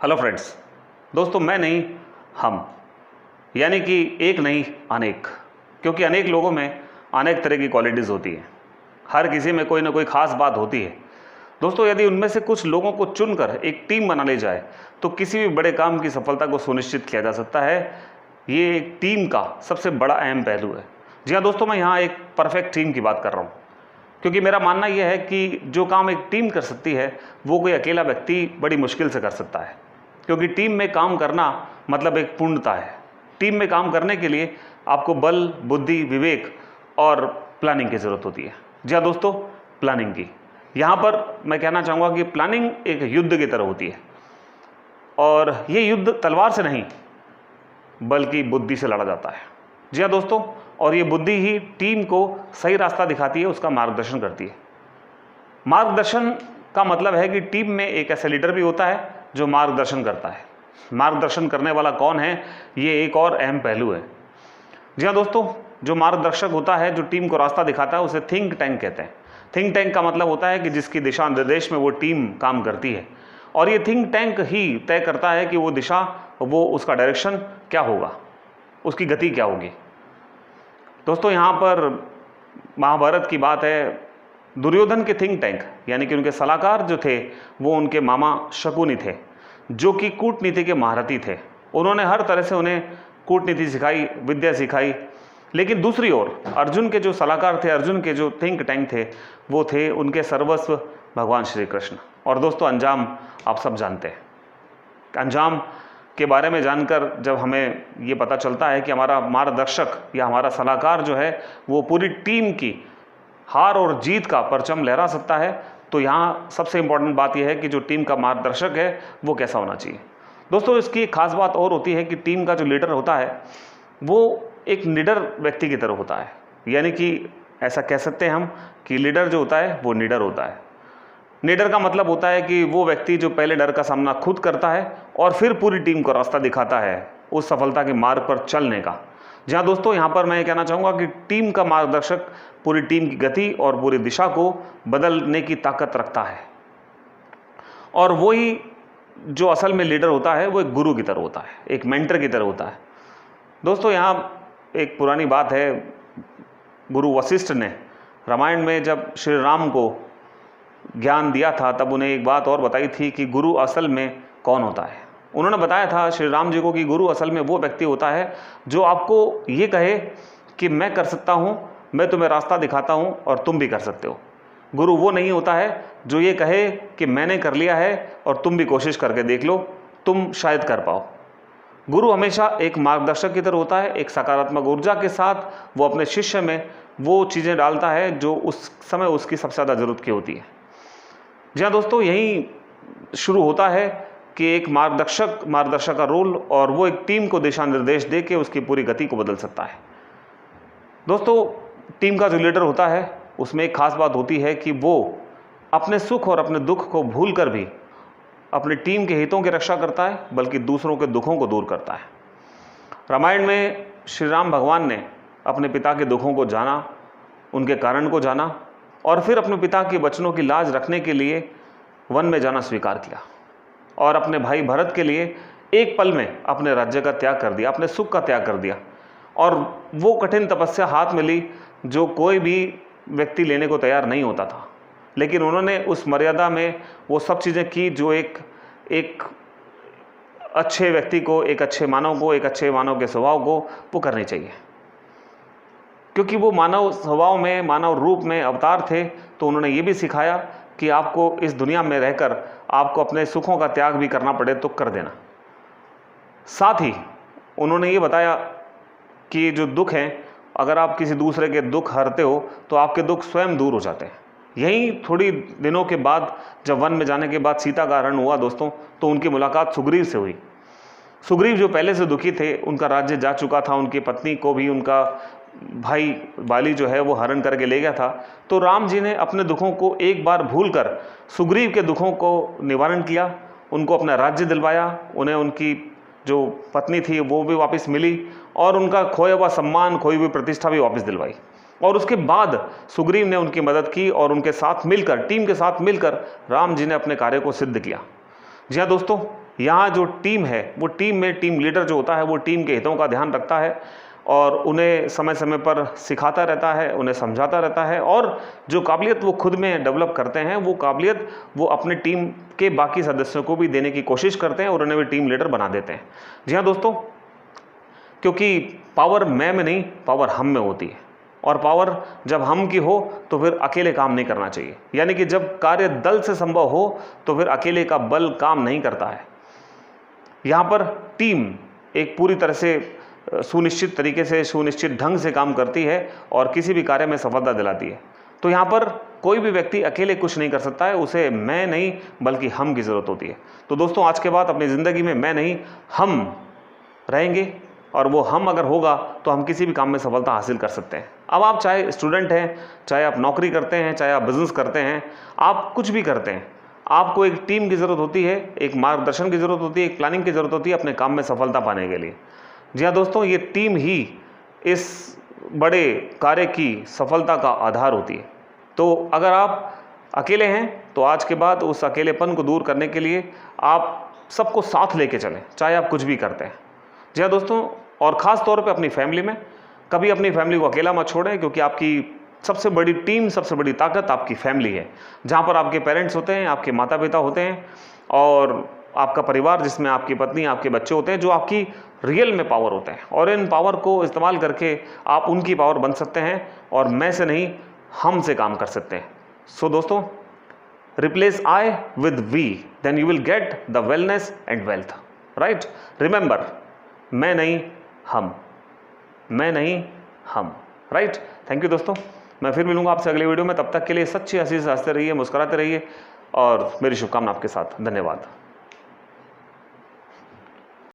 Hello friends. दोस्तों, मैं नहीं, हम, यानी कि एक नहीं अनेक, क्योंकि अनेक लोगों में अनेक तरह की क्वालिटीज़ होती हैं। हर किसी में कोई ना कोई ख़ास बात होती है। दोस्तों, यदि उनमें से कुछ लोगों को चुनकर एक टीम बना ली जाए तो किसी भी बड़े काम की सफलता को सुनिश्चित किया जा सकता है। ये एक टीम का सबसे बड़ा अहम पहलू है। जी हाँ दोस्तों, मैं यहाँ एक परफेक्ट टीम की बात कर रहा हूँ, क्योंकि मेरा मानना यह है कि जो काम एक टीम कर सकती है वो कोई अकेला व्यक्ति बड़ी मुश्किल से कर सकता है। क्योंकि टीम में काम करना मतलब एक पूर्णता है। टीम में काम करने के लिए आपको बल, बुद्धि, विवेक और प्लानिंग की ज़रूरत होती है। जी हाँ दोस्तों, प्लानिंग की। यहाँ पर मैं कहना चाहूँगा कि प्लानिंग एक युद्ध की तरह होती है, और ये युद्ध तलवार से नहीं बल्कि बुद्धि से लड़ा जाता है। जी हाँ दोस्तों, और ये बुद्धि ही टीम को सही रास्ता दिखाती है, उसका मार्गदर्शन करती है। मार्गदर्शन का मतलब है कि टीम में एक ऐसा लीडर भी होता है जो मार्गदर्शन करता है। मार्गदर्शन करने वाला कौन है, ये एक और अहम पहलू है। जी हाँ दोस्तों, जो मार्गदर्शक होता है, जो टीम को रास्ता दिखाता है, उसे थिंक टैंक कहते हैं। थिंक टैंक का मतलब होता है कि जिसकी दिशा निर्देश में वो टीम काम करती है, और ये थिंक टैंक ही तय करता है कि वो दिशा, वो उसका डायरेक्शन क्या होगा, उसकी गति क्या होगी। दोस्तों, यहाँ पर महाभारत की बात है। दुर्योधन के थिंक टैंक यानी कि उनके सलाहकार जो थे वो उनके मामा शकुनी थे, जो कि कूटनीति के महारथी थे। उन्होंने हर तरह से उन्हें कूटनीति सिखाई, विद्या सिखाई। लेकिन दूसरी ओर अर्जुन के जो सलाहकार थे, अर्जुन के जो थिंक टैंक थे, वो थे उनके सर्वस्व भगवान श्री कृष्ण। और दोस्तों, अंजाम आप सब जानते हैं। अंजाम के बारे में जानकर जब हमें ये पता चलता है कि हमारा मार्गदर्शक या हमारा सलाहकार जो है वो पूरी टीम की हार और जीत का परचम लहरा सकता है, तो यहाँ सबसे इम्पॉर्टेंट बात यह है कि जो टीम का मार्गदर्शक है वो कैसा होना चाहिए। दोस्तों, इसकी एक खास बात और होती है कि टीम का जो लीडर होता है वो एक निडर व्यक्ति की तरह होता है। यानी कि ऐसा कह सकते हैं हम कि लीडर जो होता है वो निडर होता है। निडर का मतलब होता है कि वो व्यक्ति जो पहले डर का सामना खुद करता है और फिर पूरी टीम को रास्ता दिखाता है उस सफलता के मार्ग पर चलने का। जहाँ दोस्तों, यहाँ पर मैं कहना चाहूँगा कि टीम का मार्गदर्शक पूरी टीम की गति और पूरी दिशा को बदलने की ताकत रखता है। और वही जो असल में लीडर होता है वो एक गुरु की तरह होता है, एक मेंटर की तरह होता है। दोस्तों, यहाँ एक पुरानी बात है। गुरु वशिष्ठ ने रामायण में जब श्री राम को ज्ञान दिया था तब उन्हें एक बात और बताई थी कि गुरु असल में कौन होता है। उन्होंने बताया था श्री राम जी को कि गुरु असल में वो व्यक्ति होता है जो आपको ये कहे कि मैं कर सकता हूँ, मैं तुम्हें रास्ता दिखाता हूँ और तुम भी कर सकते हो। गुरु वो नहीं होता है जो ये कहे कि मैंने कर लिया है और तुम भी कोशिश करके देख लो, तुम शायद कर पाओ। गुरु हमेशा एक मार्गदर्शक की तरह होता है। एक सकारात्मक ऊर्जा के साथ वो अपने शिष्य में वो चीज़ें डालता है जो उस समय उसकी सबसे ज़्यादा ज़रूरत की होती है। जी हाँ दोस्तों, यहीं शुरू होता है कि एक मार्गदर्शक का रोल, और वो एक टीम को दिशा निर्देश दे के उसकी पूरी गति को बदल सकता है। दोस्तों, टीम का जो लीडर होता है उसमें एक खास बात होती है कि वो अपने सुख और अपने दुख को भूल कर भी अपनी टीम के हितों की रक्षा करता है, बल्कि दूसरों के दुखों को दूर करता है। रामायण में श्री राम भगवान ने अपने पिता के दुखों को जाना, उनके कारण को जाना, और फिर अपने पिता के वचनों की लाज रखने के लिए वन में जाना स्वीकार किया, और अपने भाई भरत के लिए एक पल में अपने राज्य का त्याग कर दिया, अपने सुख का त्याग कर दिया। और वो कठिन तपस्या हाथ में ली जो कोई भी व्यक्ति लेने को तैयार नहीं होता था, लेकिन उन्होंने उस मर्यादा में वो सब चीज़ें की जो एक अच्छे व्यक्ति को, एक अच्छे मानव के स्वभाव को वो करनी चाहिए। क्योंकि वो मानव स्वभाव में, मानव रूप में अवतार थे, तो उन्होंने ये भी सिखाया कि आपको इस दुनिया में रहकर आपको अपने सुखों का त्याग भी करना पड़े तो कर देना। साथ ही उन्होंने ये बताया कि जो दुख हैं, अगर आप किसी दूसरे के दुख हरते हो तो आपके दुख स्वयं दूर हो जाते हैं। यहीं थोड़ी दिनों के बाद जब वन में जाने के बाद सीता का हरण हुआ दोस्तों, तो उनकी मुलाकात सुग्रीव से हुई। सुग्रीव जो पहले से दुखी थे, उनका राज्य जा चुका था, उनकी पत्नी को भी उनका भाई बाली जो है वो हरण करके ले गया था। तो राम जी ने अपने दुखों को एक बार भूलकर सुग्रीव के दुखों को निवारण किया, उनको अपना राज्य दिलवाया, उन्हें उनकी जो पत्नी थी वो भी वापस मिली, और उनका खोया हुआ सम्मान, खोई हुई प्रतिष्ठा भी वापस दिलवाई। और उसके बाद सुग्रीव ने उनकी मदद की और उनके साथ मिलकर, टीम के साथ मिलकर राम जी ने अपने कार्य को सिद्ध किया। जी हाँ दोस्तों, यहाँ जो टीम है वो टीम में टीम लीडर जो होता है वो टीम के हितों का ध्यान रखता है और उन्हें समय समय पर सिखाता रहता है, उन्हें समझाता रहता है, और जो काबिलियत वो खुद में डेवलप करते हैं वो काबिलियत वो अपने टीम के बाकी सदस्यों को भी देने की कोशिश करते हैं और उन्हें भी टीम लीडर बना देते हैं। जी हाँ दोस्तों, क्योंकि पावर मैं में नहीं, पावर हम में होती है, और पावर जब हम की हो तो फिर अकेले काम नहीं करना चाहिए। यानी कि जब कार्य दल से संभव हो तो फिर अकेले का बल काम नहीं करता है। यहाँ पर टीम एक पूरी तरह से सुनिश्चित तरीके से, सुनिश्चित ढंग से काम करती है और किसी भी कार्य में सफलता दिलाती है। तो यहाँ पर कोई भी व्यक्ति अकेले कुछ नहीं कर सकता है, उसे मैं नहीं बल्कि हम की ज़रूरत होती है। तो दोस्तों, आज के बाद अपनी ज़िंदगी में मैं नहीं हम रहेंगे, और वो हम अगर होगा तो हम किसी भी काम में सफलता हासिल कर सकते हैं। अब आप चाहे स्टूडेंट हैं, चाहे आप नौकरी करते हैं, चाहे आप बिजनेस करते हैं, आप कुछ भी करते हैं, आपको एक टीम की ज़रूरत होती है, एक मार्गदर्शन की ज़रूरत होती है, एक प्लानिंग की ज़रूरत होती है अपने काम में सफलता पाने के लिए। जी हाँ दोस्तों, ये टीम ही इस बड़े कार्य की सफलता का आधार होती है। तो अगर आप अकेले हैं तो आज के बाद उस अकेलेपन को दूर करने के लिए आप सबको साथ लेके चलें, चाहे आप कुछ भी करते हैं। जी हाँ दोस्तों, और ख़ास तौर पे अपनी फैमिली में कभी अपनी फैमिली को अकेला मत छोड़ें, क्योंकि आपकी सबसे बड़ी टीम, सबसे बड़ी ताकत आपकी फैमिली है, जहाँ पर आपके पेरेंट्स होते हैं, आपके माता पिता होते हैं, और आपका परिवार जिसमें आपकी पत्नी, आपके बच्चे होते हैं, जो आपकी रियल में पावर होते हैं। और इन पावर को इस्तेमाल करके आप उनकी पावर बन सकते हैं और मैं से नहीं, हम से काम कर सकते हैं। सो दोस्तों, replace I with we, then you will get the wellness and wealth, right? Remember, मैं नहीं हम, मैं नहीं हम, राइट? थैंक यू दोस्तों, मैं फिर मिलूंगा आपसे अगले वीडियो में। तब तक के लिए सच्ची हंसी से हंसते रहिए, मुस्कुराते रहिए, और मेरी शुभकामना आपके साथ। धन्यवाद।